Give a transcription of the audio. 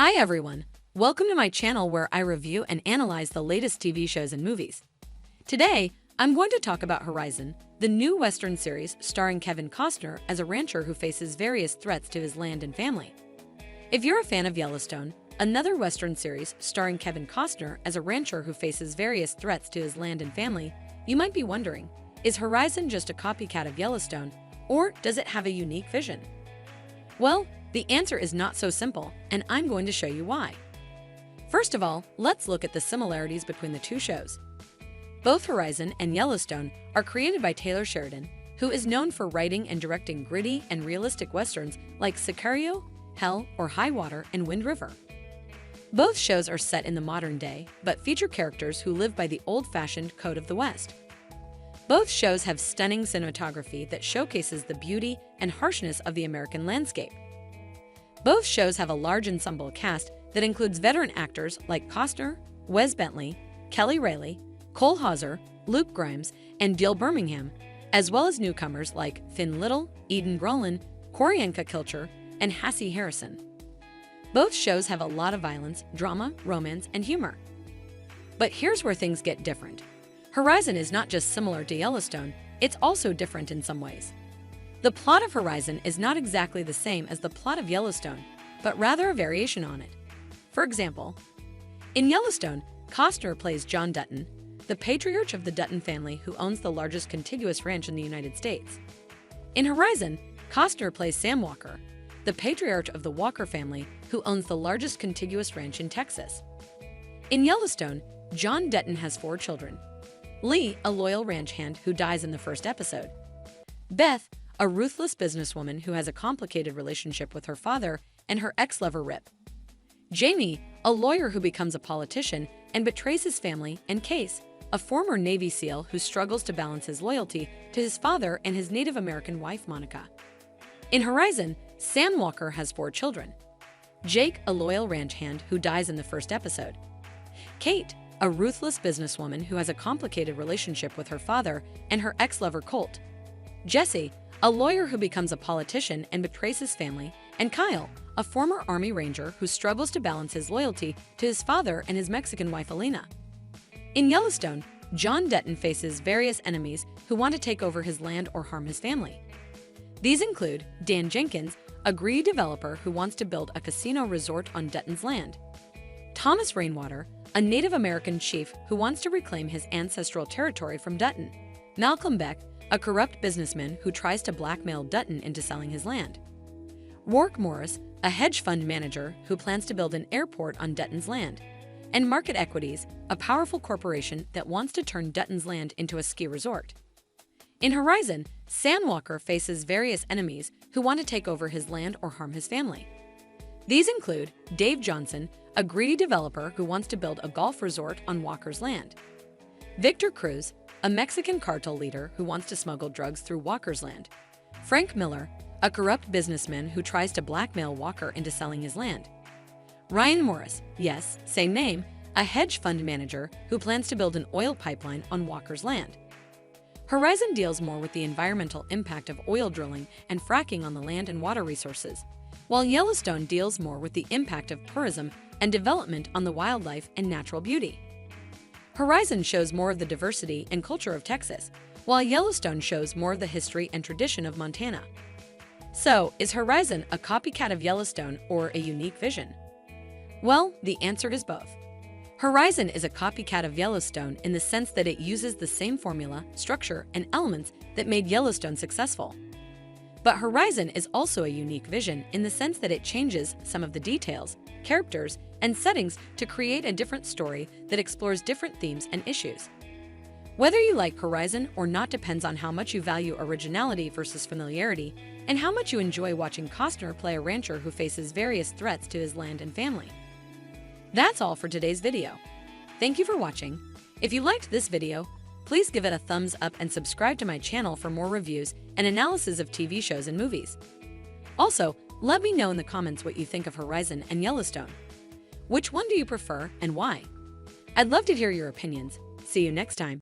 Hi everyone! Welcome to my channel where I review and analyze the latest TV shows and movies. Today, I'm going to talk about Horizon, the new Western series starring Kevin Costner as a rancher who faces various threats to his land and family. If you're a fan of Yellowstone, another Western series starring Kevin Costner as a rancher who faces various threats to his land and family, you might be wondering, is Horizon just a copycat of Yellowstone, or does it have a unique vision? Well, the answer is not so simple, and I'm going to show you why. First of all, let's look at the similarities between the two shows. Both Horizon and Yellowstone are created by Taylor Sheridan, who is known for writing and directing gritty and realistic westerns like Sicario, Hell or High Water, and Wind River. Both shows are set in the modern day, but feature characters who live by the old-fashioned code of the West. Both shows have stunning cinematography that showcases the beauty and harshness of the American landscape. Both shows have a large ensemble cast that includes veteran actors like Costner, Wes Bentley, Kelly Reilly, Cole Hauser, Luke Grimes, and Dale Birmingham, as well as newcomers like Finn Little, Eden Brolin, Qorianka Kilcher, and Hassie Harrison. Both shows have a lot of violence, drama, romance, and humor. But here's where things get different. Horizon is not just similar to Yellowstone, it's also different in some ways. The plot of Horizon is not exactly the same as the plot of Yellowstone, but rather a variation on it. For example, in Yellowstone, Costner plays John Dutton, the patriarch of the Dutton family who owns the largest contiguous ranch in the United States. In Horizon, Costner plays Sam Walker, the patriarch of the Walker family who owns the largest contiguous ranch in Texas. In Yellowstone, John Dutton has 4 children. Lee, a loyal ranch hand who dies in the first episode. Beth, a ruthless businesswoman who has a complicated relationship with her father and her ex-lover Rip. Jamie, a lawyer who becomes a politician and betrays his family, and Case, a former Navy SEAL who struggles to balance his loyalty to his father and his Native American wife Monica. In Horizon, Sam Walker has 4 children. Jake, a loyal ranch hand who dies in the first episode. Kate, a ruthless businesswoman who has a complicated relationship with her father and her ex-lover Colt. Jesse, a lawyer who becomes a politician and betrays his family, and Kyle, a former Army Ranger who struggles to balance his loyalty to his father and his Mexican wife Elena. In Yellowstone, John Dutton faces various enemies who want to take over his land or harm his family. These include Dan Jenkins, a greedy developer who wants to build a casino resort on Dutton's land. Thomas Rainwater, a Native American chief who wants to reclaim his ancestral territory from Dutton. Malcolm Beck, a corrupt businessman who tries to blackmail Dutton into selling his land. Rourke Morris, a hedge fund manager who plans to build an airport on Dutton's land. And Market Equities, a powerful corporation that wants to turn Dutton's land into a ski resort. In Horizon, Sam Walker faces various enemies who want to take over his land or harm his family. These include Dave Johnson, a greedy developer who wants to build a golf resort on Walker's land. Victor Cruz, a Mexican cartel leader who wants to smuggle drugs through Walker's land. Frank Miller, a corrupt businessman who tries to blackmail Walker into selling his land. Ryan Morris, yes, same name, a hedge fund manager who plans to build an oil pipeline on Walker's land. Horizon deals more with the environmental impact of oil drilling and fracking on the land and water resources, while Yellowstone deals more with the impact of tourism and development on the wildlife and natural beauty. Horizon shows more of the diversity and culture of Texas, while Yellowstone shows more of the history and tradition of Montana. So, is Horizon a copycat of Yellowstone or a unique vision? Well, the answer is both. Horizon is a copycat of Yellowstone in the sense that it uses the same formula, structure, and elements that made Yellowstone successful. But Horizon is also a unique vision in the sense that it changes some of the details, characters, and settings to create a different story that explores different themes and issues. Whether you like Horizon or not depends on how much you value originality versus familiarity, and how much you enjoy watching Costner play a rancher who faces various threats to his land and family. That's all for today's video. Thank you for watching. If you liked this video, please give it a thumbs up and subscribe to my channel for more reviews and analysis of TV shows and movies. Also, let me know in the comments what you think of Horizon and Yellowstone. Which one do you prefer and why? I'd love to hear your opinions. See you next time.